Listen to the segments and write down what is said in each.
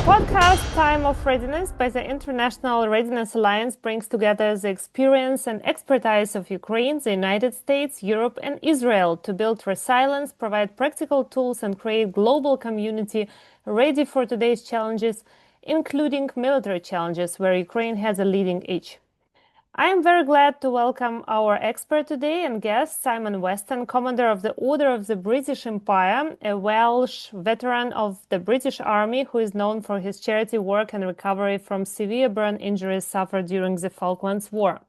podcast Time of Readiness by the International Readiness Alliance brings together the experience and expertise of Ukraine, the United States, Europe, and Israel to build resilience, provide practical tools, and create global community ready for today's challenges, including military challenges where Ukraine has a leading edge. I am very glad to welcome our expert today and guest, Simon Weston, Commander of the Order of the British Empire, a Welsh veteran of the British Army who is known for his charity work and recovery from severe burn injuries suffered during the Falklands War.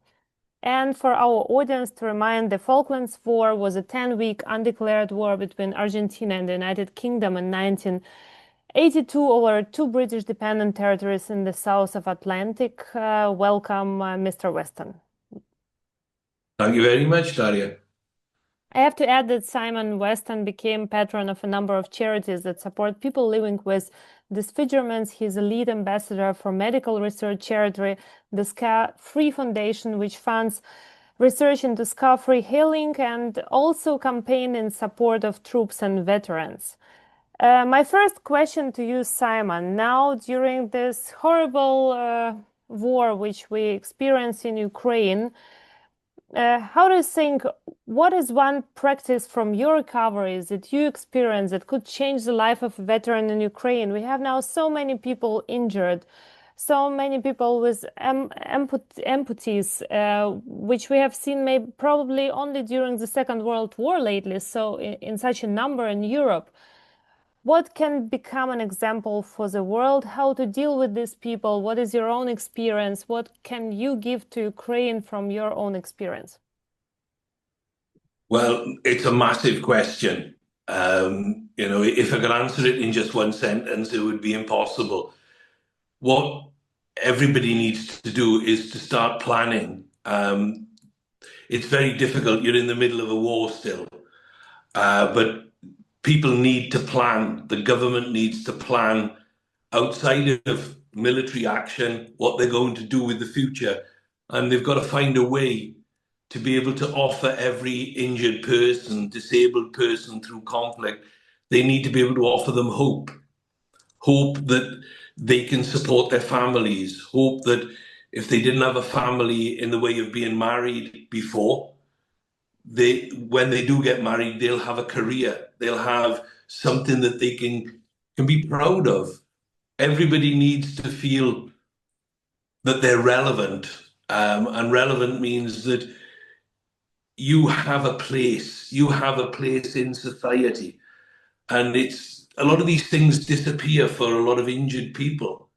And for our audience to remind, the Falklands War was a 10-week undeclared war between Argentina and the United Kingdom in 1982 over two British dependent territories in the south of Atlantic. Welcome, Mr. Weston. Thank you very much, Daria. I have to add that Simon Weston became patron of a number of charities that support people living with disfigurements. He's a lead ambassador for medical research charity, the Scar-Free Foundation, which funds research into scar-free healing and also campaign in support of troops and veterans. My first question to you, Simon, now during this horrible war which we experience in Ukraine, how do you think, what is one practice from your recoveries that you experienced that could change the life of a veteran in Ukraine? We have now so many people injured, so many people with amputees, which we have seen maybe probably only during the Second World War lately, so in such a number in Europe. What can become an example for the world? How to deal with these people? What is your own experience? What can you give to Ukraine from your own experience? Well, it's a massive question. If I could answer it in just one sentence, it would be impossible. What everybody needs to do is to start planning. It's very difficult. You're in the middle of a war still, but people need to plan. The government needs to plan outside of military action, what they're going to do with the future. And they've got to find a way to be able to offer every injured person, disabled person through conflict, they need to be able to offer them hope. Hope that they can support their families. Hope that if they didn't have a family in the way of being married before, when they do get married, they'll have a career. They'll have something that they can be proud of. Everybody needs to feel that they're relevant. And relevant means that you have a place. You have a place in society. And a lot of these things disappear for a lot of injured people.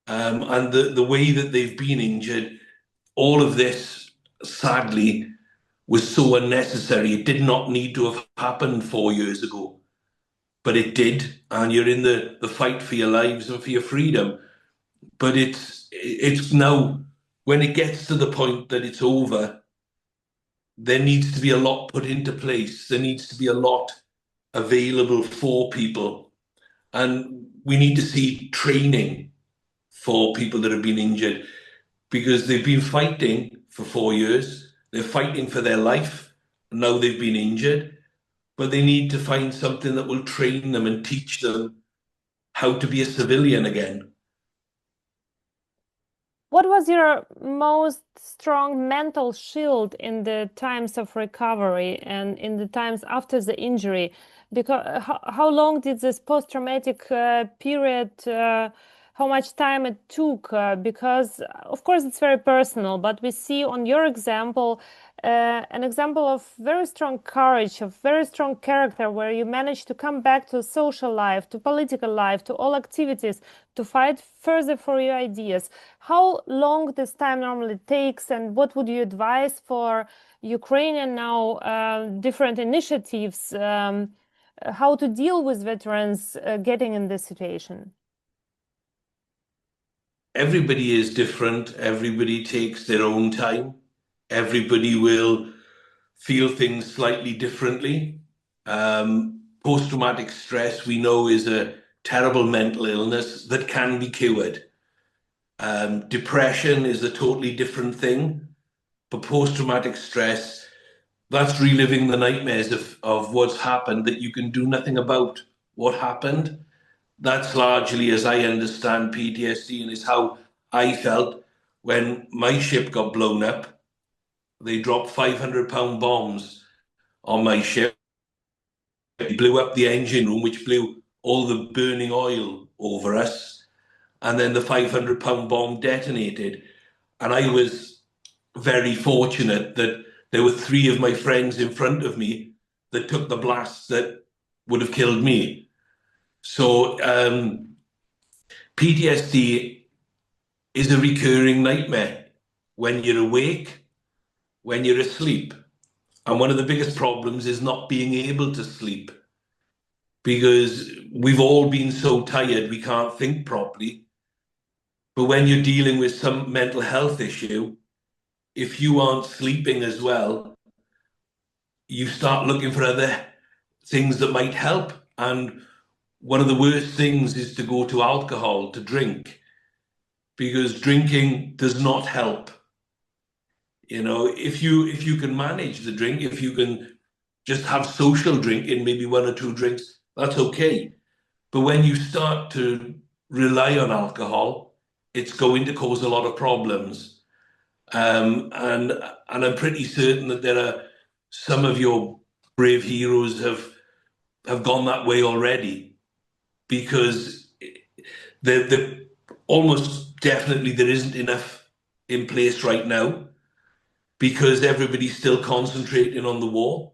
And the way that they've been injured, all of this, sadly, was so unnecessary. It did not need to have happened 4 years ago, but it did. And you're in the fight for your lives and for your freedom. But it's now, when it gets to the point that it's over, there needs to be a lot put into place. There needs to be a lot available for people. And we need to see training for people that have been injured, because they've been fighting for 4 years. They're fighting for their life. Now they've been injured, but they need to find something that will train them and teach them how to be a civilian again. What was your most strong mental shield in the times of recovery and in the times after the injury? Because how long did this post-traumatic period, how much time it took? Because, of course, it's very personal, but we see on your example, an example of very strong courage, of very strong character, where you managed to come back to social life, to political life, to all activities, to fight further for your ideas. How long this time normally takes, and what would you advise for Ukrainian now different initiatives, how to deal with veterans getting in this situation? Everybody is different. Everybody takes their own time. Everybody will feel things slightly differently. Post-traumatic stress, we know, is a terrible mental illness that can be cured. Depression is a totally different thing. But post-traumatic stress, that's reliving the nightmares of what's happened that you can do nothing about what happened. that's largely, as I understand PTSD, and it's how I felt when my ship got blown up. They dropped 500-pound bombs on my ship. It blew up the engine room, which blew all the burning oil over us. And then the 500-pound bomb detonated. And I was very fortunate that there were 3 of my friends in front of me that took the blast that would have killed me. So PTSD is a recurring nightmare when you're awake, when you're asleep. And one of the biggest problems is not being able to sleep, because we've all been so tired we can't think properly. But when you're dealing with some mental health issue, if you aren't sleeping as well, you start looking for other things that might help. And one of the worst things is to go to alcohol, to drink, because drinking does not help. You know, if you can manage the drink, if you can just have social drinking, maybe 1 or 2 drinks, that's okay. But when you start to rely on alcohol, it's going to cause a lot of problems. And I'm pretty certain that there are some of your brave heroes have gone that way already, because the almost definitely there isn't enough in place right now, because everybody's still concentrating on the war.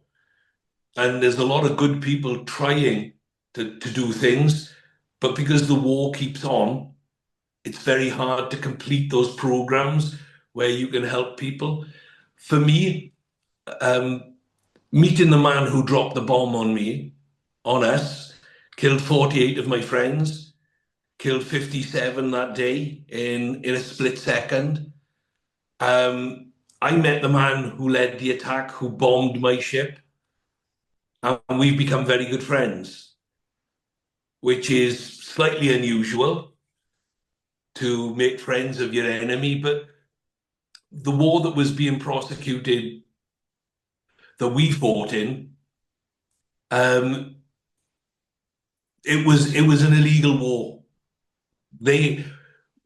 And there's a lot of good people trying to do things, but because the war keeps on, it's very hard to complete those programs where you can help people. For me, meeting the man who dropped the bomb on us, killed 48 of my friends, killed 57 that day in a split second. I met the man who led the attack, who bombed my ship, and we've become very good friends, which is slightly unusual to make friends of your enemy. But the war that was being prosecuted, that we fought in, it was an illegal war.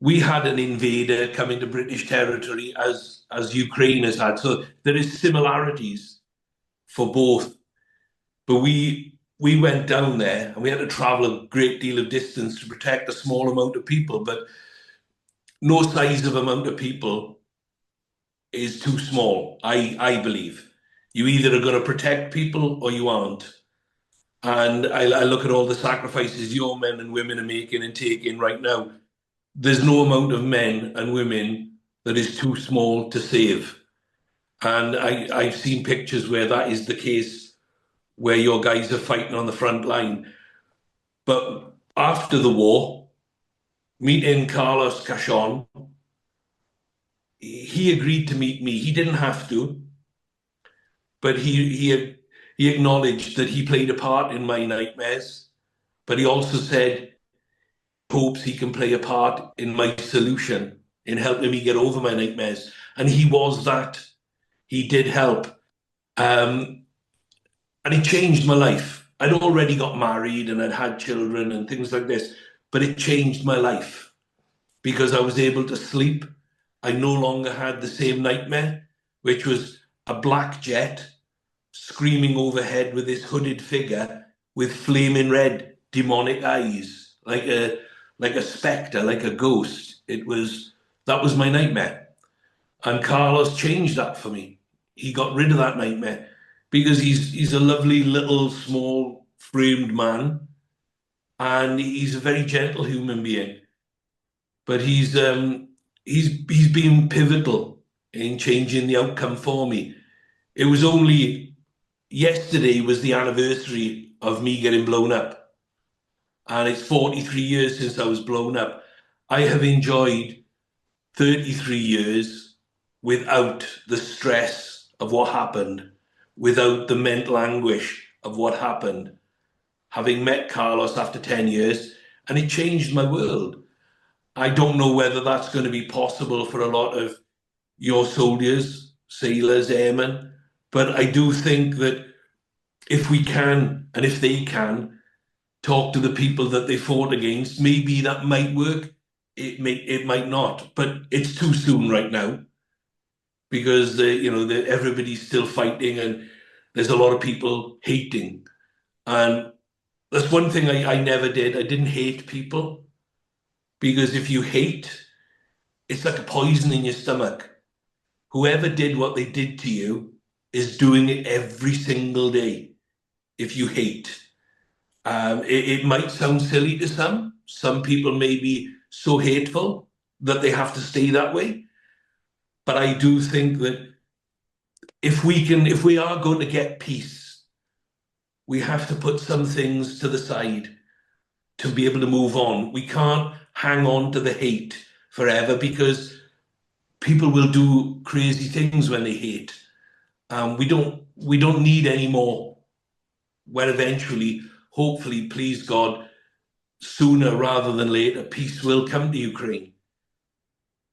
We had an invader come into British territory as Ukraine has had. So there is similarities for both. But we went down there and we had to travel a great deal of distance to protect a small amount of people. But no size of amount of people is too small, I believe. You either are going to protect people or you aren't. And I look at all the sacrifices your men and women are making and taking right now. There's no amount of men and women that is too small to save. And I've seen pictures where that is the case, where your guys are fighting on the front line. But after the war, meeting Carlos Cachon, he agreed to meet me. He didn't have to, but he acknowledged that he played a part in my nightmares, but he also said hopes he can play a part in my solution, in helping me get over my nightmares. And he was that. He did help. And it changed my life. I'd already got married and I'd had children and things like this, but it changed my life because I was able to sleep. I no longer had the same nightmare, which was a black jet screaming overhead with this hooded figure with flaming red demonic eyes, like a spectre, like a ghost. That was my nightmare. And Carlos changed that for me. He got rid of that nightmare because he's a lovely little small framed man, and he's a very gentle human being. But he's been pivotal in changing the outcome for me. It was only yesterday was the anniversary of me getting blown up, and it's 43 years since I was blown up. I have enjoyed 33 years without the stress of what happened, without the mental anguish of what happened, having met Carlos after 10 years, and it changed my world. I don't know whether that's going to be possible for a lot of your soldiers, sailors, airmen, but I do think that if we can, and if they can, talk to the people that they fought against. Maybe that might work. It might not, but it's too soon right now because everybody's still fighting and there's a lot of people hating. And that's one thing I never did. I didn't hate people, because if you hate, it's like a poison in your stomach. Whoever did what they did to you is doing it every single day. If you hate, it might sound silly to some. Some people may be so hateful that they have to stay that way. But I do think that if we are going to get peace, we have to put some things to the side to be able to move on. We can't hang on to the hate forever, because people will do crazy things when they hate. We don't need any more. When eventually, hopefully, please God, sooner rather than later, peace will come to Ukraine.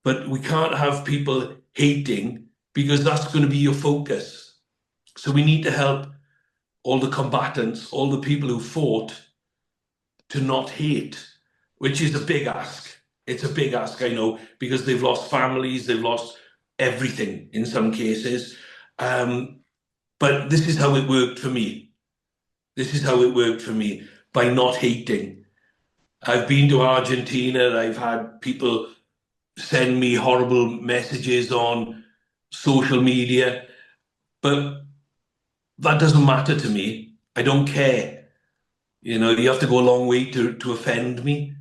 But we can't have people hating, because that's going to be your focus. So we need to help all the combatants, all the people who fought, to not hate, which is a big ask. It's a big ask, I know, because they've lost families, they've lost everything in some cases. But this is how it worked for me. This is how it worked for me, by not hating. I've been to Argentina, I've had people send me horrible messages on social media, but that doesn't matter to me. I don't care. You have to go a long way to offend me,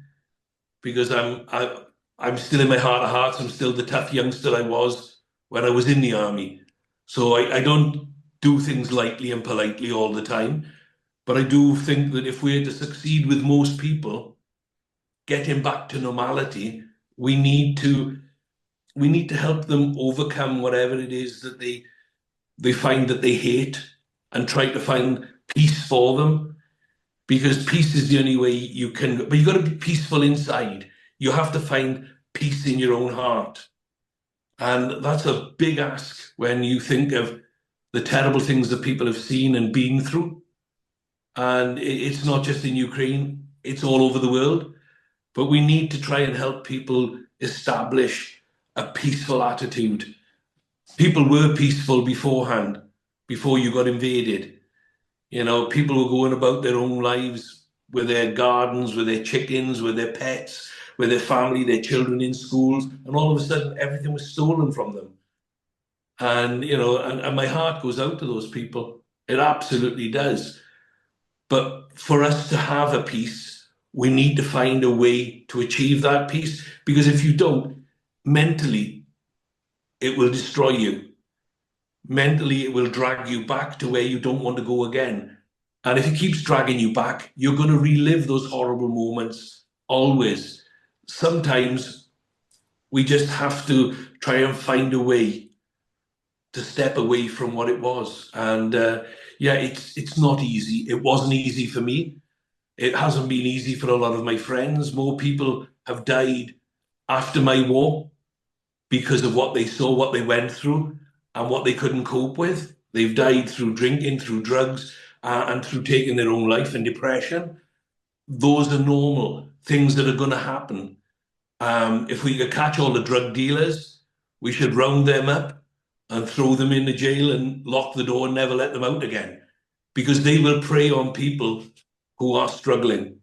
because I'm still, in my heart of hearts, I'm still the tough youngster I was when I was in the army. So I don't do things lightly and politely all the time. But I do think that if we're to succeed with most people, getting back to normality, we need to help them overcome whatever it is that they find that they hate, and try to find peace for them. Because peace is the only way you can, but you've got to be peaceful inside. You have to find peace in your own heart. And that's a big ask when you think of the terrible things that people have seen and been through. And it's not just in Ukraine, it's all over the world. But we need to try and help people establish a peaceful attitude. People were peaceful beforehand, before you got invaded. People were going about their own lives with their gardens, with their chickens, with their pets, with their family, their children in schools, and all of a sudden everything was stolen from them. And and my heart goes out to those people. It absolutely does. But for us to have a peace, we need to find a way to achieve that peace, because if you don't, mentally, it will destroy you. Mentally, it will drag you back to where you don't want to go again. And if it keeps dragging you back, you're going to relive those horrible moments always. Sometimes we just have to try and find a way to step away from what it was. And it's not easy. It wasn't easy for me. It hasn't been easy for a lot of my friends. More people have died after my war because of what they saw, what they went through, and what they couldn't cope with. They've died through drinking, through drugs, and through taking their own life, and depression. Those are normal things that are going to happen. If we could catch all the drug dealers, we should round them up and throw them in the jail and lock the door and never let them out again, because they will prey on people who are struggling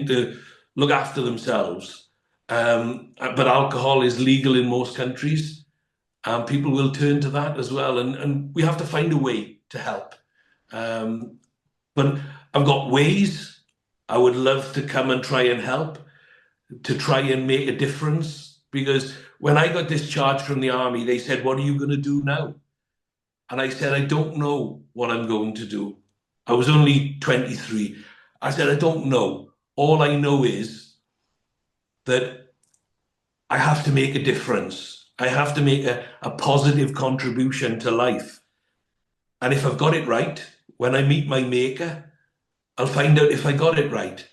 to look after themselves. But alcohol is legal in most countries. And people will turn to that as well. And we have to find a way to help. But I've got ways. I would love to come and try and help, to try and make a difference. Because when I got discharged from the army, they said, "What are you going to do now?" And I said, "I don't know what I'm going to do." I was only 23. I said, "I don't know. All I know is that I have to make a difference. I have to make a positive contribution to life. And if I've got it right, when I meet my maker, I'll find out if I got it right.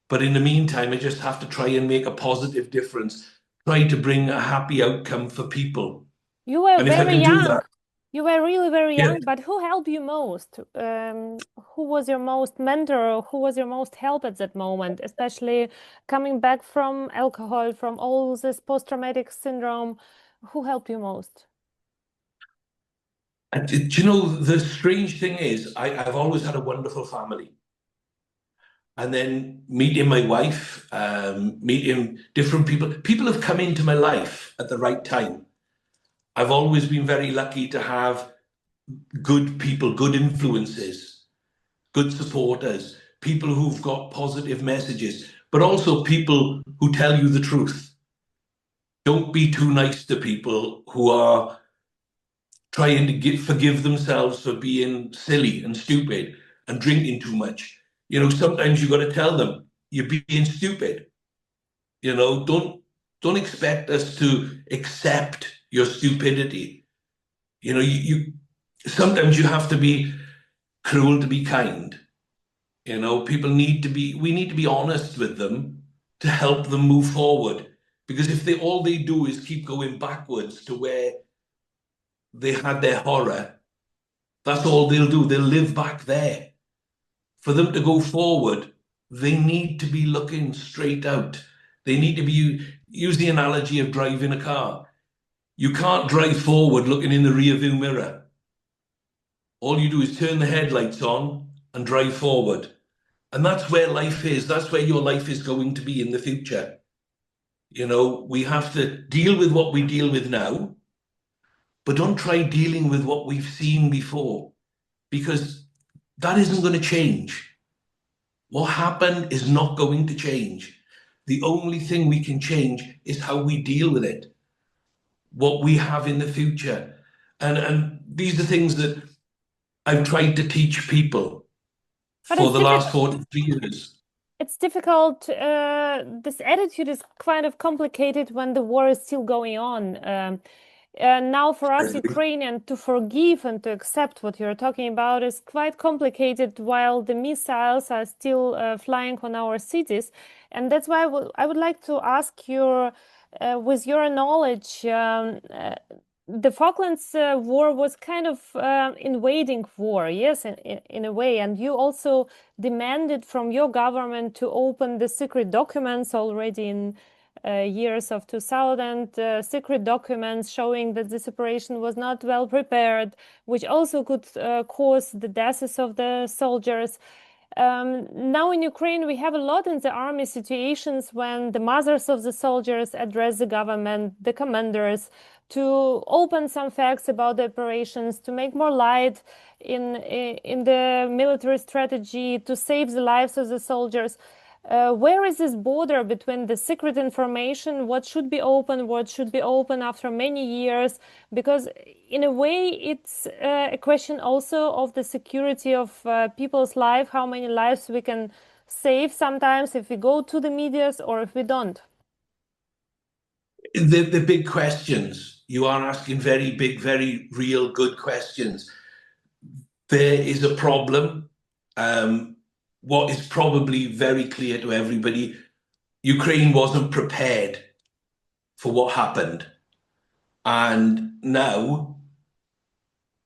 But in the meantime, I just have to try and make a positive difference, try to bring a happy outcome for people." You were And if I very can do young. that, You were really very Yeah. young, but who helped you most? Who was your most mentor? Who was your most help at that moment, especially coming back from alcohol, from all this post-traumatic syndrome? Who helped you most? And do you know, the strange thing is, I've always had a wonderful family. And then meeting my wife, meeting different people. People have come into my life at the right time. I've always been very lucky to have good people, good influences, good supporters, people who've got positive messages, but also people who tell you the truth. Don't be too nice to people who are trying to forgive themselves for being silly and stupid and drinking too much. You know, sometimes you got to tell them you're being stupid. You know, don't expect us to accept your stupidity. You know, you sometimes you have to be cruel to be kind. You know, we need to be honest with them to help them move forward. Because if all they do is keep going backwards to where they had their horror, that's all they'll do. They'll live back there. For them to go forward, they need to be looking straight out. They need to be, use the analogy of driving a car. You can't drive forward looking in the rear view mirror. All you do is turn the headlights on and drive forward. And that's where life is. That's where your life is going to be in the future. You know, we have to deal with what we deal with now, but don't try dealing with what we've seen before, because that isn't going to change. What happened is not going to change. The only thing we can change is how we deal with it, what we have in the future. And these are things that I've tried to teach people for the last 43 years. It's difficult. This attitude is kind of complicated when the war is still going on. Now for us Ukrainian, to forgive and to accept what you're talking about is quite complicated while the missiles are still flying on our cities. And that's why I would like to ask you, with your knowledge, the Falklands War was kind of invading war, yes, in a way. And you also demanded from your government to open the secret documents already in years of 2000, secret documents showing that this operation was not well prepared, which also could cause the deaths of the soldiers. Now in Ukraine, we have a lot in the army situations when the mothers of the soldiers address the government, the commanders, to open some facts about the operations, to make more light in the military strategy, to save the lives of the soldiers. Where is this border between the secret information, what should be open after many years? Because in a way, it's a question also of the security of people's life, how many lives we can save sometimes if we go to the medias or if we don't. The big questions. You are asking very big, very real, good questions. There is a problem. What is probably very clear to everybody, Ukraine wasn't prepared for what happened. And now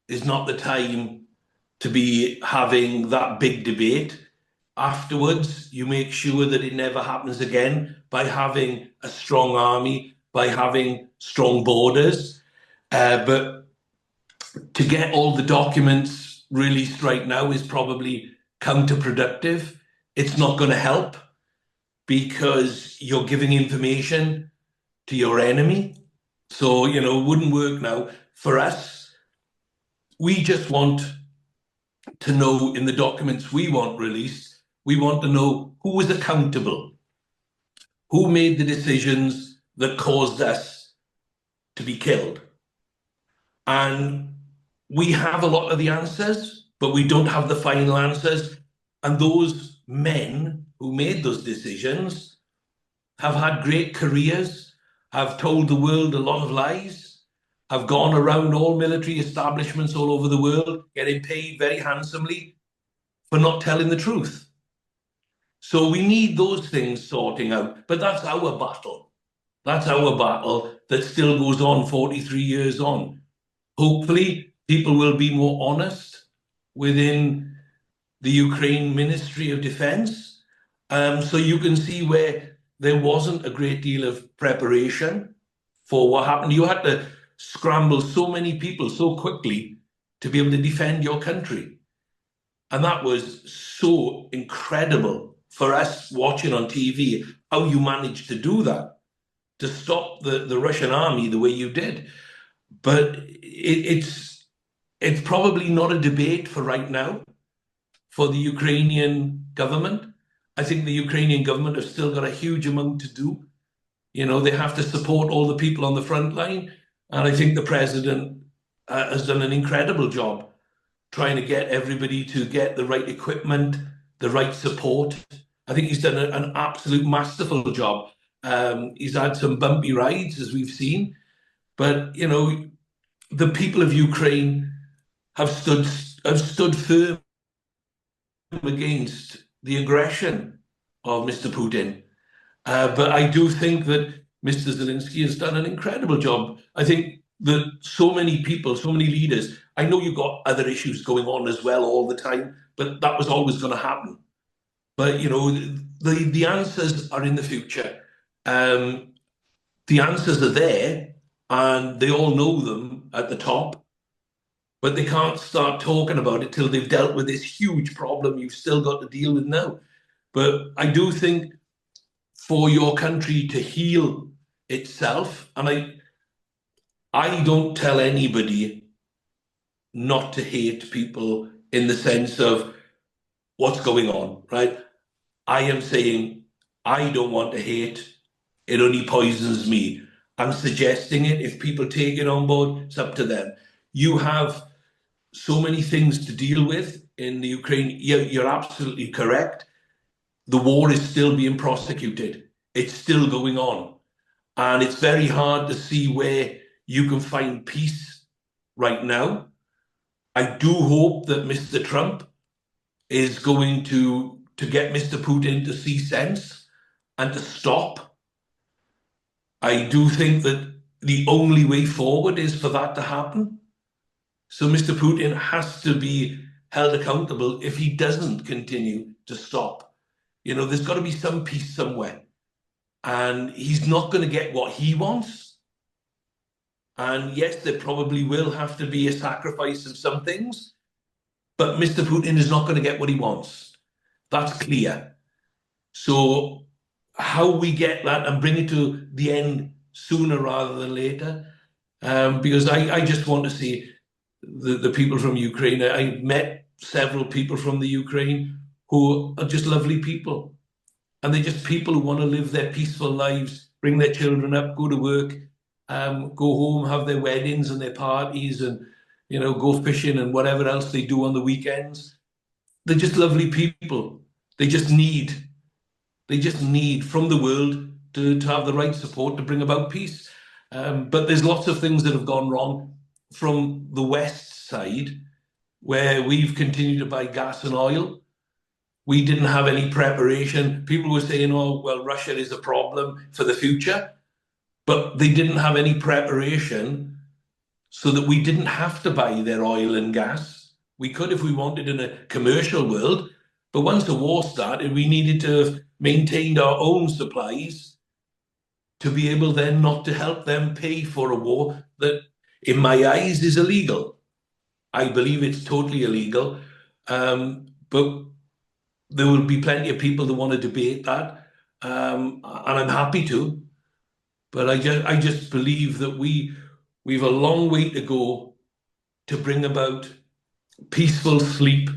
is not the time to be having that big debate. Afterwards, you make sure that it never happens again by having a strong army, by having strong borders. But to get all the documents released right now is probably counterproductive. It's not going to help because you're giving information to your enemy. So, you know, it wouldn't work now. For us, we just want to know in the documents we want released, we want to know who was accountable, who made the decisions that caused us to be killed. And we have a lot of the answers, but we don't have the final answers. And those men who made those decisions have had great careers, have told the world a lot of lies, have gone around all military establishments all over the world, getting paid very handsomely for not telling the truth. So we need those things sorting out, but that's our battle. That's our battle that still goes on 43 years on. Hopefully, people will be more honest within the Ukraine Ministry of Defense. So you can see where there wasn't a great deal of preparation for what happened. You had to scramble so many people so quickly to be able to defend your country. And that was so incredible for us watching on TV, how you managed to do that, to stop the Russian army the way you did. But it's probably not a debate for right now for the Ukrainian government. I think the Ukrainian government have still got a huge amount to do. You know, they have to support all the people on the front line. And I think the president has done an incredible job trying to get everybody to get the right equipment, the right support. I think he's done an absolute masterful job. He's had some bumpy rides, as we've seen. But, you know, the people of Ukraine have stood firm against the aggression of Mr. Putin. But I do think that Mr. Zelensky has done an incredible job. I think that so many people, so many leaders, I know you've got other issues going on as well all the time, but that was always going to happen. But, you know, the answers are in the future. The answers are there, and they all know them at the top, but they can't start talking about it till they've dealt with this huge problem you've still got to deal with now. But I do think for your country to heal itself, and I don't tell anybody not to hate people in the sense of what's going on, right? I am saying I don't want to hate. It only poisons me. I'm suggesting it. If people take it on board, it's up to them. You have so many things to deal with in the Ukraine. You're absolutely correct. The war is still being prosecuted. It's still going on. And it's very hard to see where you can find peace right now. I do hope that Mr. Trump is going to get Mr. Putin to see sense and to stop. I do think that the only way forward is for that to happen. So Mr. Putin has to be held accountable if he doesn't continue to stop. You know, there's got to be some peace somewhere. And he's not going to get what he wants. And yes, there probably will have to be a sacrifice of some things, but Mr. Putin is not going to get what he wants. That's clear. So how we get that and bring it to the end sooner rather than later, because I just want to see the people from Ukraine. I met several people from the Ukraine who are just lovely people. And they're just people who want to live their peaceful lives, bring their children up, go to work, go home, have their weddings and their parties, and, you know, go fishing and whatever else they do on the weekends. They're just lovely people. They just need from the world to have the right support to bring about peace. But there's lots of things that have gone wrong from the West side, where we've continued to buy gas and oil. We didn't have any preparation. People were saying, oh, well, Russia is a problem for the future. But they didn't have any preparation so that we didn't have to buy their oil and gas. We could if we wanted in a commercial world. But once the war started, we needed to have maintained our own supplies to be able then not to help them pay for a war that, in my eyes, is illegal. I believe it's totally illegal. But there will be plenty of people that want to debate that, and I'm happy to. But I just believe that we've a long way to go to bring about peaceful sleep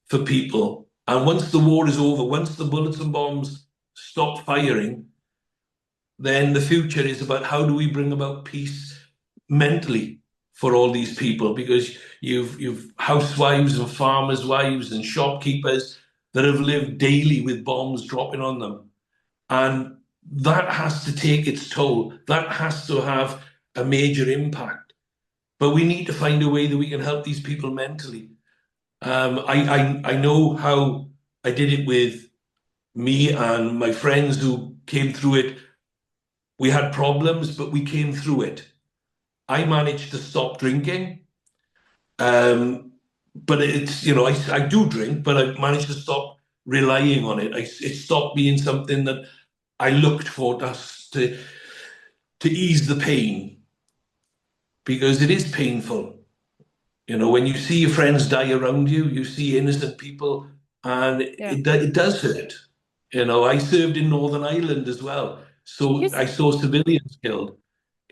for people. And once the war is over, once the bullets and bombs stop firing, then the future is about how do we bring about peace mentally for all these people, because you've housewives and farmers' wives and shopkeepers that have lived daily with bombs dropping on them. And that has to take its toll. That has to have a major impact. But we need to find a way that we can help these people mentally. I know how I did it with me and my friends who came through it. We had problems, but we came through it. I managed to stop drinking. But it's, you know, I do drink, but I've managed to stop relying on it. It stopped being something that I looked for to ease the pain, because it is painful. You know, when you see your friends die around you, you see innocent people, and it does hurt. You know, I served in Northern Ireland as well, so I saw civilians killed.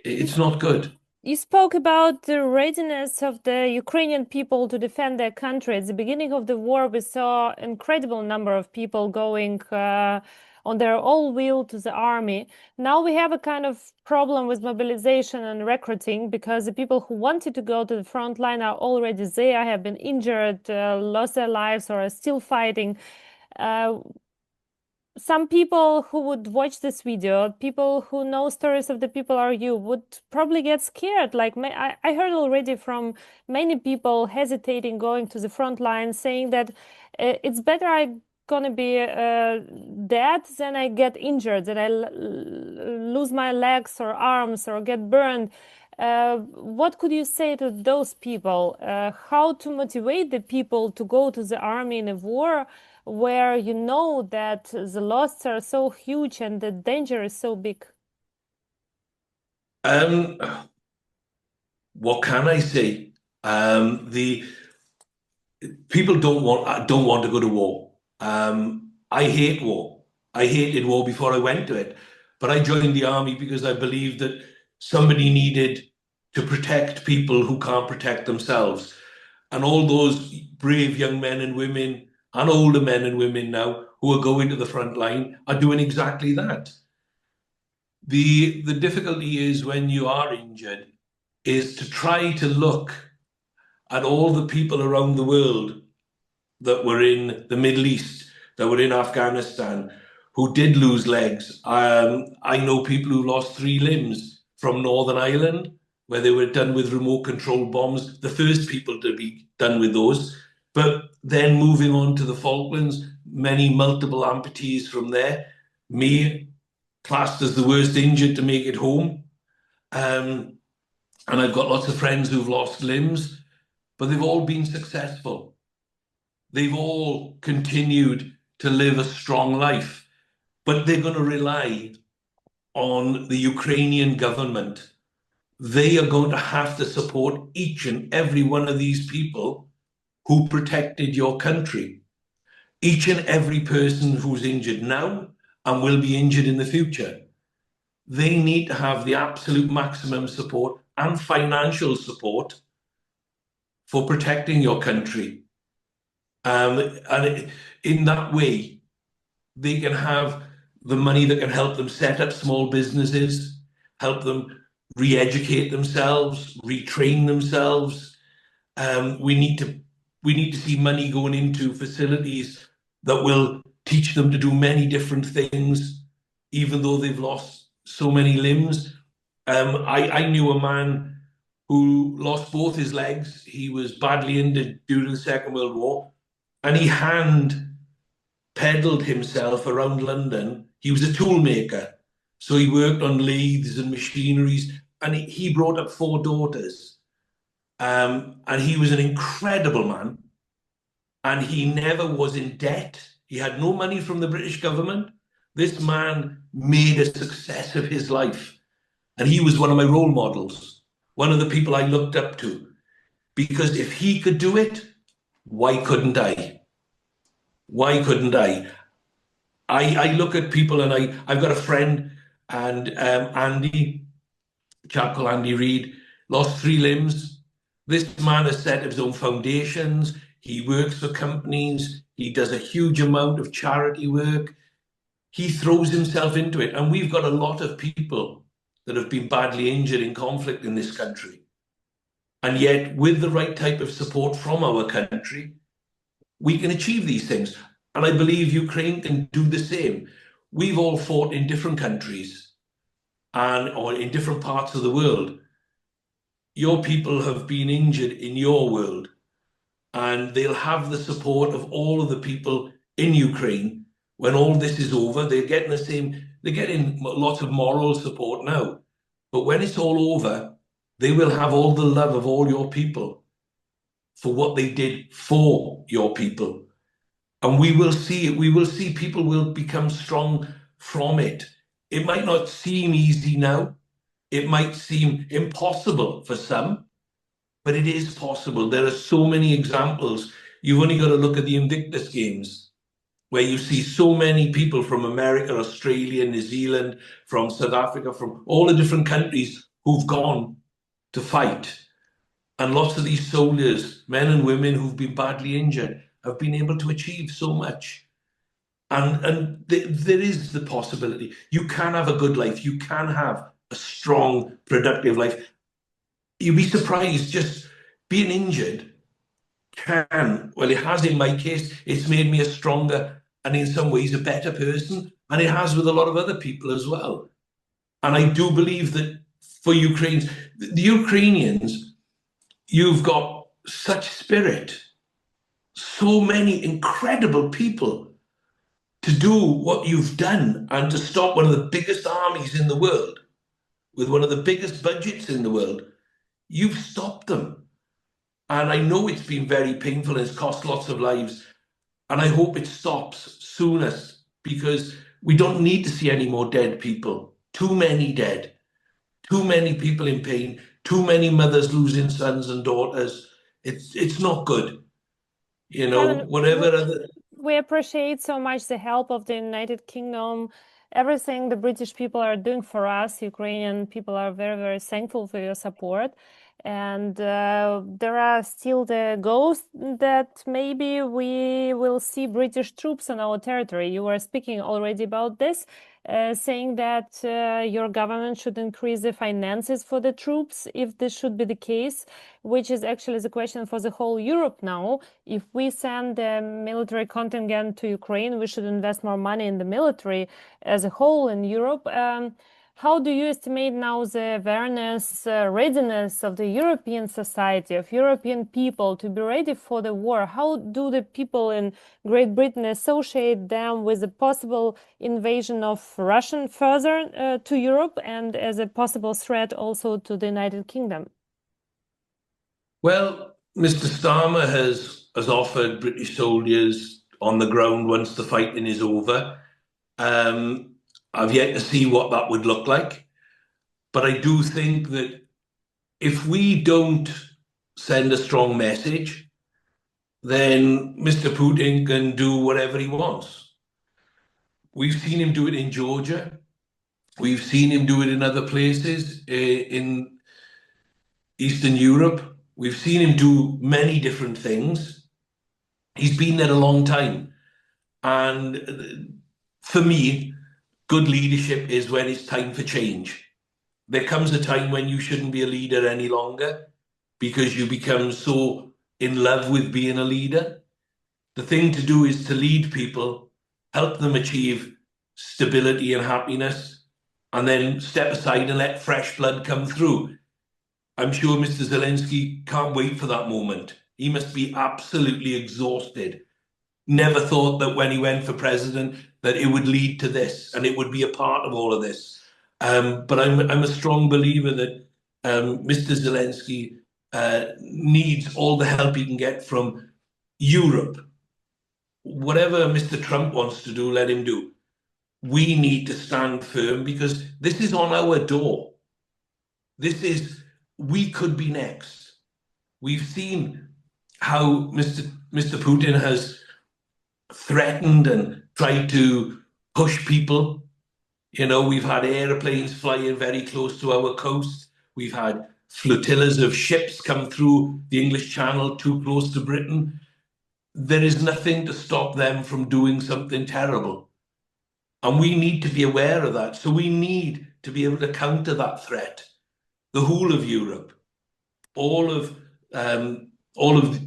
It's not good. You spoke about the readiness of the Ukrainian people to defend their country. At the beginning of the war, we saw an incredible number of people going on their own will to the army. Now we have a kind of problem with mobilization and recruiting, because the people who wanted to go to the front line are already there, have been injured, lost their lives, or are still fighting. Some people who would watch this video, people who know stories of the people are you, would probably get scared. Like I heard already from many people hesitating going to the front line, saying that it's better I'm gonna be dead than I get injured, that I lose my legs or arms or get burned. What could you say to those people? How to motivate the people to go to the army in a war where you know that the losses are so huge and the danger is so big? What can I say? The people don't want to go to war. I hate war. I hated war before I went to it, but I joined the army because I believed that somebody needed to protect people who can't protect themselves. And all those brave young men and women and older men and women now who are going to the front line are doing exactly that. The difficulty is, when you are injured, is to try to look at all the people around the world that were in the Middle East, that were in Afghanistan, who did lose legs. I know people who lost 3 limbs from Northern Ireland, where they were done with remote control bombs, the first people to be done with those. But then moving on to the Falklands, many multiple amputees from there. Me, classed as the worst injured to make it home. And I've got lots of friends who've lost limbs, but they've all been successful. They've all continued to live a strong life, but they're going to rely on the Ukrainian government. They are going to have to support each and every one of these people who protected your country. Each and every person who's injured now and will be injured in the future. They need to have the absolute maximum support and financial support for protecting your country. And in that way, they can have the money that can help them set up small businesses, help them re-educate themselves, retrain themselves. We need to see money going into facilities that will teach them to do many different things, even though they've lost so many limbs. I knew a man who lost both his legs. He was badly injured during the Second World War, and he hand pedaled himself around London. He was a tool maker, so he worked on lathes and machineries, and he brought up 4 daughters. And he was an incredible man, and he never was in debt. He had no money from the British government. This man made a success of his life, and he was one of my role models, one of the people I looked up to, because if he could do it, why couldn't I? Why couldn't I? I look at people, and I've got a friend, and Andy, a chap called Andy Reid, lost 3 limbs. This man has set up his own foundations. He works for companies. He does a huge amount of charity work. He throws himself into it. And we've got a lot of people that have been badly injured in conflict in this country. And yet, with the right type of support from our country, we can achieve these things. And I believe Ukraine can do the same. We've all fought in different countries or in different parts of the world. Your people have been injured in your world, and they'll have the support of all of the people in Ukraine. When all this is over, they're getting lots of moral support now. But when it's all over, they will have all the love of all your people. for what they did for your people. And we will see it. We will see people will become strong from it. It might not seem easy now. It might seem impossible for some, but it is possible. There are so many examples. You've only got to look at the Invictus Games, where you see so many people from America, Australia, New Zealand, from South Africa, from all the different countries who've gone to fight. And lots of these soldiers, men and women who've been badly injured, have been able to achieve so much. And there is the possibility. You can have a good life. You can have a strong, productive life. You'd be surprised, just being injured can, well, it has in my case, it's made me a stronger and in some ways a better person. And it has with a lot of other people as well. And I do believe that for Ukrainians, the Ukrainians, you've got such spirit, so many incredible people to do what you've done and to stop one of the biggest armies in the world with one of the biggest budgets in the world. You've stopped them. And I know it's been very painful and it's cost lots of lives. And I hope it stops soonest, because we don't need to see any more dead people. Too many dead. Too many people in pain. Too many mothers losing sons and daughters. It's not good. You know, Simon, whatever other... We appreciate so much the help of the United Kingdom, everything the British people are doing for us. Ukrainian people are very, very thankful for your support. And there are still the ghosts that maybe we will see British troops on our territory. You were speaking already about this, saying that your government should increase the finances for the troops, if this should be the case, which is actually the question for the whole Europe now. If we send the military contingent to Ukraine, we should invest more money in the military as a whole in Europe. How do you estimate now the awareness, readiness of the European society, of European people to be ready for the war? How do the people in Great Britain associate them with the possible invasion of Russian further to Europe and as a possible threat also to the United Kingdom? Well, Mr. Starmer has offered British soldiers on the ground once the fighting is over. I've yet to see what that would look like. But I do think that if we don't send a strong message, then Mr. Putin can do whatever he wants. We've seen him do it in Georgia. We've seen him do it in other places in Eastern Europe. We've seen him do many different things. He's been there a long time. And for me, good leadership is when it's time for change. There comes a time when you shouldn't be a leader any longer because you become so in love with being a leader. The thing to do is to lead people, help them achieve stability and happiness, and then step aside and let fresh blood come through. I'm sure Mr. Zelensky can't wait for that moment. He must be absolutely exhausted. Never thought that when he went for president that it would lead to this and it would be a part of all of this. But I'm a strong believer that Mr. Zelensky needs all the help he can get from Europe. Whatever Mr. Trump wants to do, let him do. We need to stand firm because this is on our door. We could be next. We've seen how Mr. Putin has threatened and tried to push people. You know, we've had airplanes flying very close to our coast. We've had flotillas of ships come through the English Channel too close to Britain. There is nothing to stop them from doing something terrible. And we need to be aware of that. So we need to be able to counter that threat. The whole of Europe, all of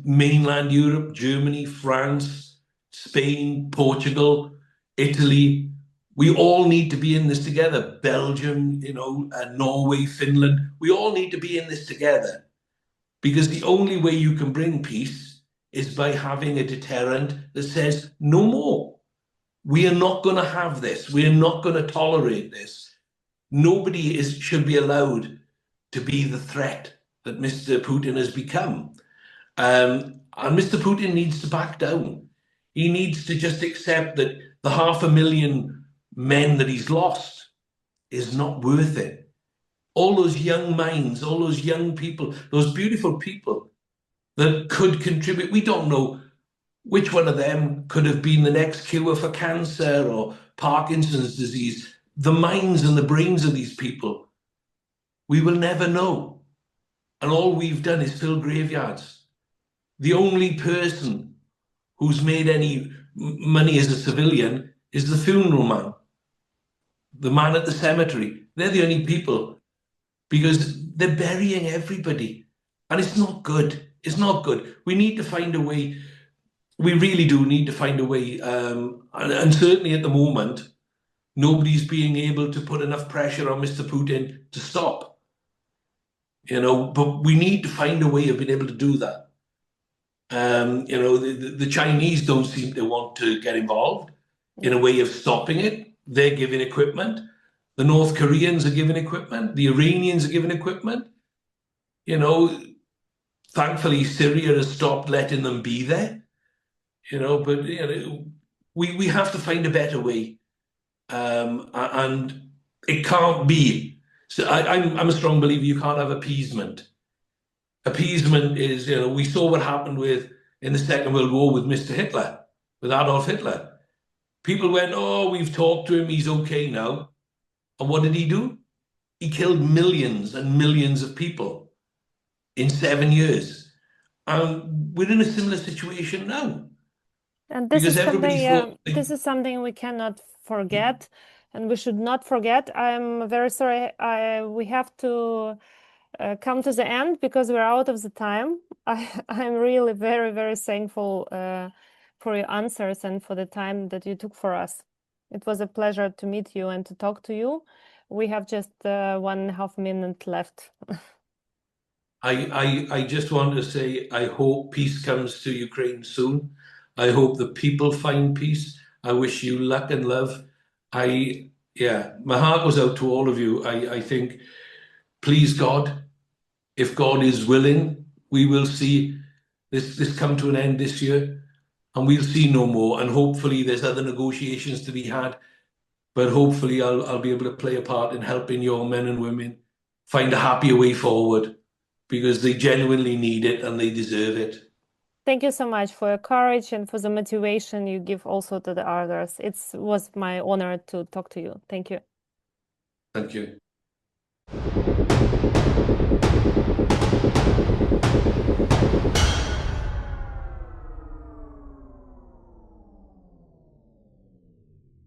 mainland Europe, Germany, France, Spain, Portugal, Italy, we all need to be in this together. Belgium, you know, Norway, Finland, we all need to be in this together because the only way you can bring peace is by having a deterrent that says no more. We are not going to have this. We are not going to tolerate this. Nobody should be allowed to be the threat that Mr. Putin has become. And Mr. Putin needs to back down. He needs to just accept that the 500,000 men that he's lost is not worth it. All those young minds, all those young people, those beautiful people that could contribute. We don't know which one of them could have been the next cure for cancer or Parkinson's disease. The minds and the brains of these people, we will never know. And all we've done is fill graveyards. The only person who's made any money as a civilian is the funeral man, the man at the cemetery. They're the only people, because they're burying everybody. And it's not good. It's not good. We need to find a way. We really do need to find a way. And certainly at the moment, nobody's being able to put enough pressure on Mr. Putin to stop. You know, but we need to find a way of being able to do that. You know, the Chinese don't seem to want to get involved in a way of stopping it. They're giving equipment. The North Koreans are giving equipment. The Iranians are giving equipment. You know, thankfully Syria has stopped letting them be there. You know, but you know, we have to find a better way. And it can't be. So I'm a strong believer you can't have appeasement. Appeasement is, you know, we saw what happened in the Second World War with Mr. Hitler, with Adolf Hitler. People went, oh, we've talked to him, he's okay now. And what did he do? He killed millions and millions of people in 7 years. And we're in a similar situation now. And this is something we cannot forget, and we should not forget. I'm very sorry. We have to come to the end because we're out of the time. I'm really very, very thankful for your answers and for the time that you took for us. It was a pleasure to meet you and to talk to you. We have just 1.5 minutes left. I just want to say, I hope peace comes to Ukraine soon. I hope the people find peace. I wish you luck and love. My heart goes out to all of you. I think, please God, if God is willing, we will see this come to an end this year, and we'll see no more. And hopefully there's other negotiations to be had, but hopefully I'll be able to play a part in helping your men and women find a happier way forward, because they genuinely need it and they deserve it. Thank you so much for your courage and for the motivation you give also to the others. It was my honor to talk to you. Thank you. Thank you.